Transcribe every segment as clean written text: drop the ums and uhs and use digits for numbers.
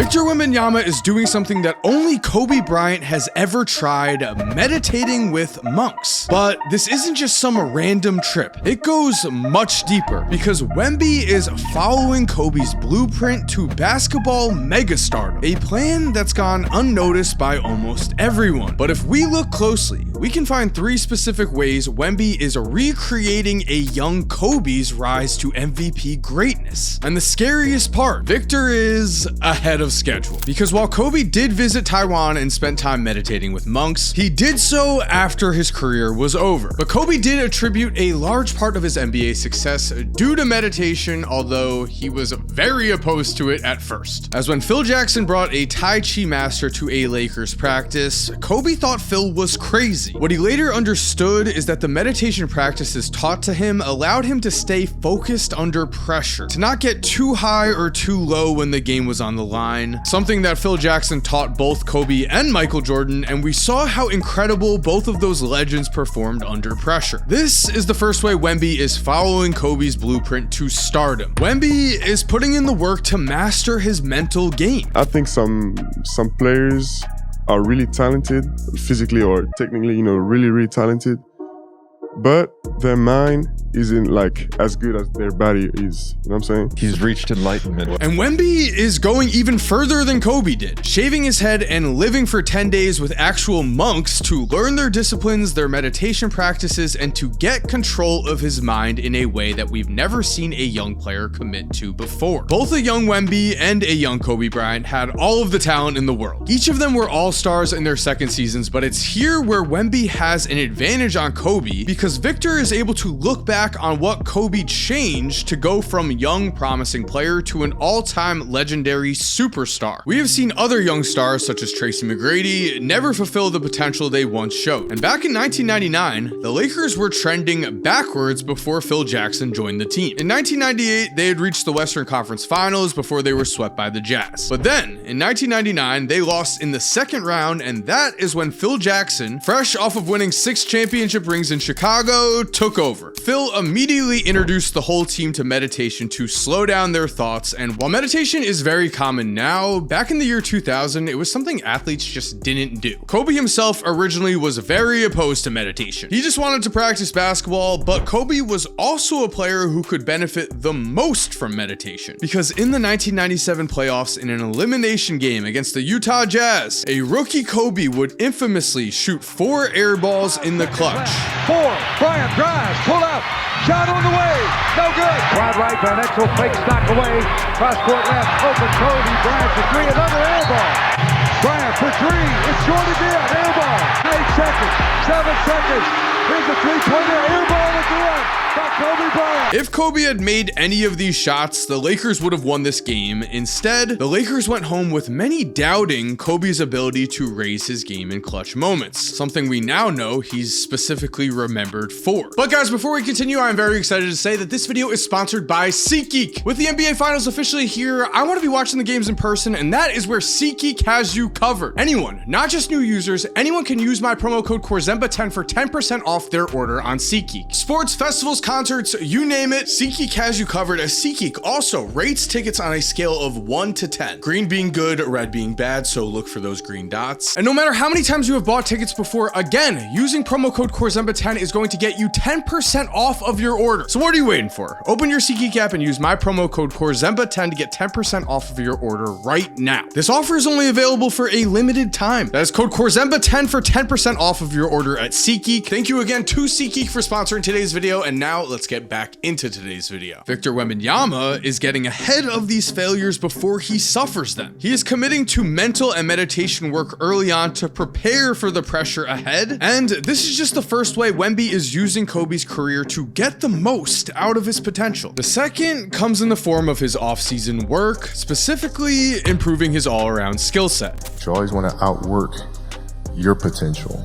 Victor Wembanyama is doing something that only Kobe Bryant has ever tried, meditating with monks. But this isn't just some random trip. It goes much deeper because Wemby is following Kobe's blueprint to basketball megastardom, a plan that's gone unnoticed by almost everyone. But if we look closely, we can find 3 specific ways Wemby is recreating a young Kobe's rise to MVP greatness. And the scariest part, Victor is ahead of schedule. Because while Kobe did visit Taiwan and spent time meditating with monks, he did so after his career was over. But Kobe did attribute a large part of his NBA success due to meditation, although he was very opposed to it at first. As when Phil Jackson brought a Tai Chi master to a Lakers practice, Kobe thought Phil was crazy. What he later understood is that the meditation practices taught to him allowed him to stay focused under pressure, to not get too high or too low when the game was on the line, something that Phil Jackson taught both Kobe and Michael Jordan, and we saw how incredible both of those legends performed under pressure. This is the first way Wemby is following Kobe's blueprint to stardom. Wemby is putting in the work to master his mental game. I think some players are really talented, physically or technically, really talented, but their mind isn't like as good as their body is. You know what I'm saying? He's reached enlightenment. And Wemby is going even further than Kobe did, shaving his head and living for 10 days with actual monks to learn their disciplines, their meditation practices, and to get control of his mind in a way that we've never seen a young player commit to before. Both a young Wemby and a young Kobe Bryant had all of the talent in the world. Each of them were all-stars in their second seasons, but it's here where Wemby has an advantage on Kobe because Victor is able to look back on what Kobe changed to go from young promising player to an all-time legendary superstar. We have seen other young stars such as Tracy McGrady never fulfill the potential they once showed. And back in 1999, the Lakers were trending backwards before Phil Jackson joined the team. In 1998, they had reached the Western Conference Finals before they were swept by the Jazz. But then, in 1999, they lost in the second round, and that is when Phil Jackson, fresh off of winning 6 championship rings in Chicago, took over. Phil immediately introduced the whole team to meditation to slow down their thoughts, and while meditation is very common now, back in the year 2000, it was something athletes just didn't do. Kobe himself originally was very opposed to meditation. He just wanted to practice basketball, but Kobe was also a player who could benefit the most from meditation, because in the 1997 playoffs in an elimination game against the Utah Jazz, a rookie Kobe would infamously shoot 4 air balls in the clutch. 4, Bryant drives, pull out, shot on the way, no good. Wide right, Van Exel fakes, knocked away, cross court left, open Kobe Bryant for 3, another air ball. Bryant for 3, it's short again, air ball. 8 seconds, 7 seconds, here's a 3-pointer, air ball again. Kobe Bryant. If Kobe had made any of these shots, the Lakers would have won this game. Instead, the Lakers went home with many doubting Kobe's ability to raise his game in clutch moments, something we now know he's specifically remembered for. But guys, before we continue, I'm very excited to say that this video is sponsored by SeatGeek. With the NBA Finals officially here, I want to be watching the games in person, and that is where SeatGeek has you covered. Anyone, not just new users, anyone can use my promo code Korzemba10 for 10% off their order on SeatGeek. Sports, festivals, concerts, you name it, SeatGeek has you covered, as SeatGeek also rates tickets on a scale of 1 to 10. Green being good, red being bad, so look for those green dots. And no matter how many times you have bought tickets before, again, using promo code Korzemba10 is going to get you 10% off of your order. So what are you waiting for? Open your SeatGeek app and use my promo code Korzemba10 to get 10% off of your order right now. This offer is only available for a limited time. That is code Korzemba10 for 10% off of your order at SeatGeek. Thank you again to SeatGeek for sponsoring today's video, and now let's get back into today's video. Victor Wembanyama is getting ahead of these failures before he suffers them. He is committing to mental and meditation work early on to prepare for the pressure ahead, and this is just the first way Wemby is using Kobe's career to get the most out of his potential. The second comes in the form of his off-season work, specifically improving his all-around skill set. You always want to outwork your potential.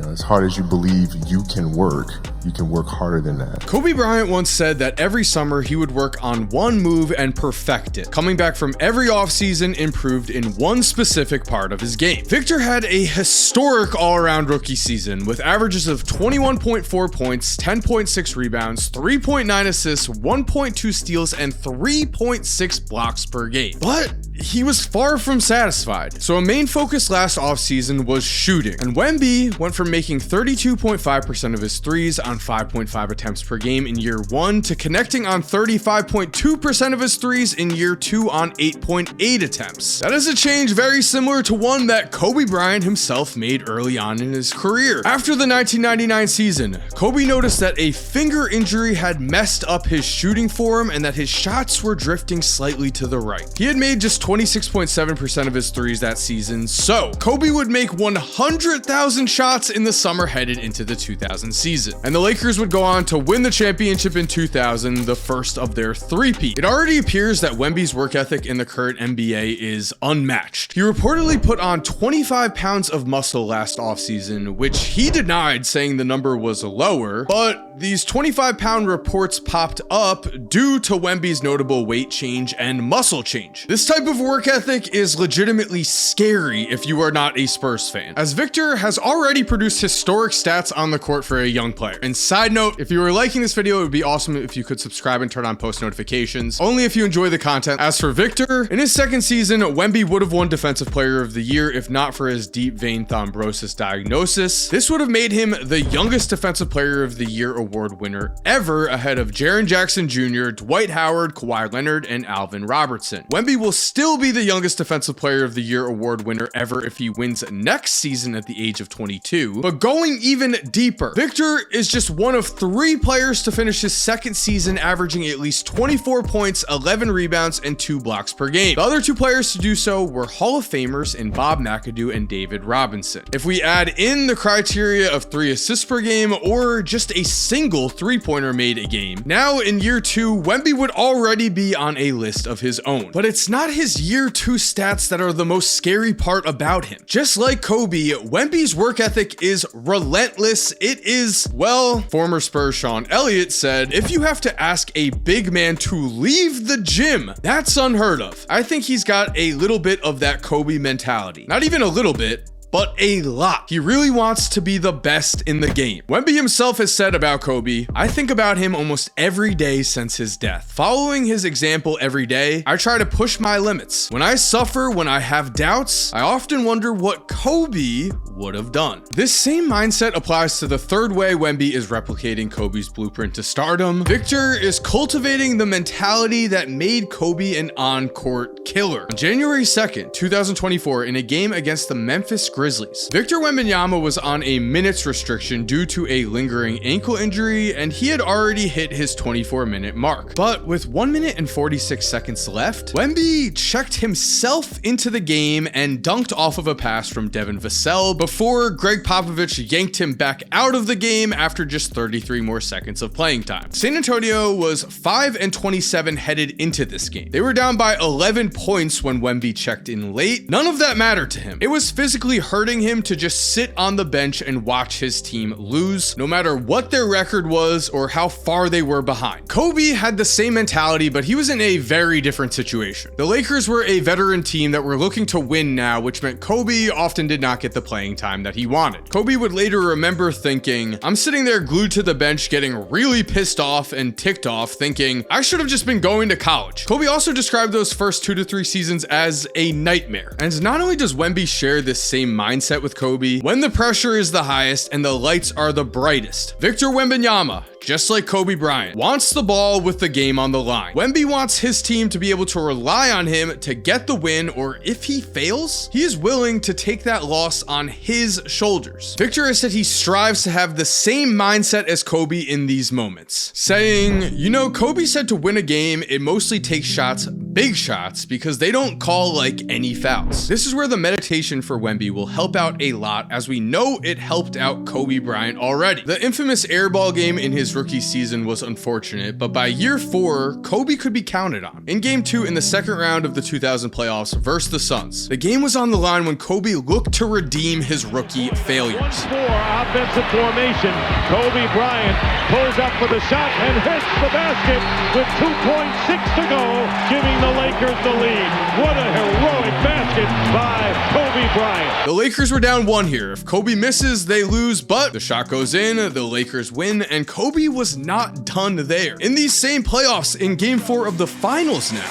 As hard as you believe you can work, you can work harder than that. Kobe Bryant once said that every summer he would work on one move and perfect it. Coming back from every offseason improved in one specific part of his game. Victor had a historic all-around rookie season with averages of 21.4 points, 10.6 rebounds, 3.9 assists, 1.2 steals, and 3.6 blocks per game. But he was far from satisfied. So a main focus last offseason was shooting, and Wemby went from making 32.5% of his threes on 5.5 attempts per game in year 1 to connecting on 35.2% of his threes in year 2 on 8.8 attempts. That is a change very similar to one that Kobe Bryant himself made early on in his career. After the 1999 season, Kobe noticed that a finger injury had messed up his shooting form and that his shots were drifting slightly to the right. He had made just 26.7% of his threes that season, so Kobe would make 100,000 shots in the summer headed into the 2000 season. And the Lakers would go on to win the championship in 2000, the first of their three-peat. It already appears that Wemby's work ethic in the current NBA is unmatched. He reportedly put on 25 pounds of muscle last offseason, which he denied, saying the number was lower, but these 25-pound reports popped up due to Wemby's notable weight change and muscle change. This type of work ethic is legitimately scary if you are not a Spurs fan, as Victor has already produced historic stats on the court for a young player. And side note, if you were liking this video, it would be awesome if you could subscribe and turn on post notifications, only if you enjoy the content. As for Victor, in his second season, Wemby would have won Defensive Player of the Year if not for his deep vein thrombosis diagnosis. This would have made him the youngest Defensive Player of the Year award winner ever, ahead of Jaren Jackson Jr., Dwight Howard, Kawhi Leonard, and Alvin Robertson. Wemby will still be the youngest Defensive Player of the Year award winner ever if he wins next season at the age of 22. But going even deeper, Victor is just one of 3 players to finish his second season averaging at least 24 points, 11 rebounds, and 2 blocks per game. The other 2 players to do so were Hall of Famers in Bob McAdoo and David Robinson. If we add in the criteria of 3 assists per game or just a single 3-pointer made a game, now in year 2, Wemby would already be on a list of his own. But it's not his year 2 stats that are the most scary part about him. Just like Kobe, Wemby's work ethic is relentless. It is, well, former Spurs Sean Elliott said, if you have to ask a big man to leave the gym, that's unheard of. I think he's got a little bit of that Kobe mentality. Not even a little bit, but a lot. He really wants to be the best in the game. Wemby himself has said about Kobe, I think about him almost every day since his death. Following his example every day, I try to push my limits. When I suffer, when I have doubts, I often wonder what Kobe would have done. This same mindset applies to the third way Wemby is replicating Kobe's blueprint to stardom. Victor is cultivating the mentality that made Kobe an on-court killer. On January 2nd, 2024, in a game against the Memphis Grizzlies, Victor Wembanyama was on a minutes restriction due to a lingering ankle injury, and he had already hit his 24-minute mark. But with 1 minute and 46 seconds left, Wemby checked himself into the game and dunked off of a pass from Devin Vassell before Greg Popovich yanked him back out of the game after just 33 more seconds of playing time. San Antonio was 5-27 headed into this game. They were down by 11 points when Wemby checked in late. None of that mattered to him. It was physically hurting him to just sit on the bench and watch his team lose, no matter what their record was or how far they were behind. Kobe had the same mentality, but he was in a very different situation. The Lakers were a veteran team that were looking to win now, which meant Kobe often did not get the playing time that he wanted. Kobe would later remember thinking, I'm sitting there glued to the bench getting really pissed off and ticked off, thinking I should have just been going to college. Kobe also described those first 2 to 3 seasons as a nightmare. And not only does Wemby share this same mindset with Kobe, when the pressure is the highest and the lights are the brightest, Victor Wembanyama, just like Kobe Bryant, wants the ball with the game on the line. Wemby wants his team to be able to rely on him to get the win, or if he fails, he is willing to take that loss on his shoulders. Victor has said he strives to have the same mindset as Kobe in these moments, saying, you know, Kobe said to win a game, it mostly takes shots, big shots, because they don't call like any fouls. This is where the meditation for Wemby will help out a lot, as we know it helped out Kobe Bryant already. The infamous airball game in his his rookie season was unfortunate, but by year 4, Kobe could be counted on. In game 2 in the second round of the 2000 playoffs versus the Suns, the game was on the line when Kobe looked to redeem his rookie failures. 1-4 offensive formation. Kobe Bryant pulls up for the shot and hits the basket with 2.6 to go, giving the Lakers the lead. What a heroic basket by Kobe Bryant. The Lakers were down 1 here. If Kobe misses, they lose, but the shot goes in, the Lakers win, and Kobe was not done there. In these same playoffs, in game 4 of the finals now,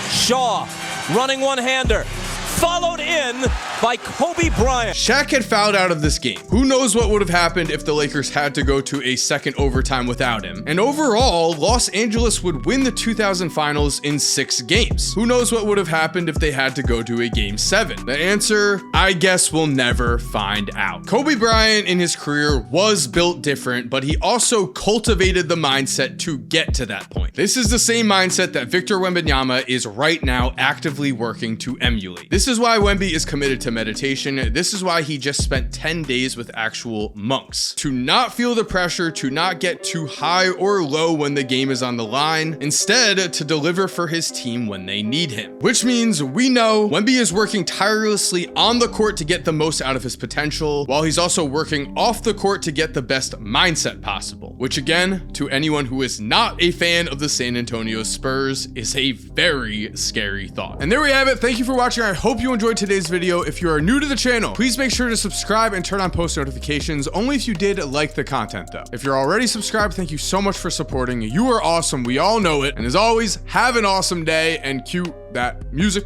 Shaw running one-hander, followed in by Kobe Bryant. Shaq had fouled out of this game. Who knows what would have happened if the Lakers had to go to a second overtime without him. And overall, Los Angeles would win the 2000 finals in 6 games. Who knows what would have happened if they had to go to a game 7? The answer, I guess we'll never find out. Kobe Bryant in his career was built different, but he also cultivated the mindset to get to that point. This is the same mindset that Victor Wembanyama is right now actively working to emulate. This is why Wemby is committed to meditation. This is why he just spent 10 days with actual monks. To not feel the pressure, to not get too high or low when the game is on the line, instead to deliver for his team when they need him. Which means we know Wemby is working tirelessly on the court to get the most out of his potential, while he's also working off the court to get the best mindset possible. Which again, to anyone who is not a fan of the San Antonio Spurs, is a very scary thought. And there we have it. Thank you for watching. I hope you enjoyed today's video. If you are new to the channel, please make sure to subscribe and turn on post notifications, only if you did like the content though. If you're already subscribed, thank you so much for supporting. You are awesome. We all know it. And as always, have an awesome day, and cue that music.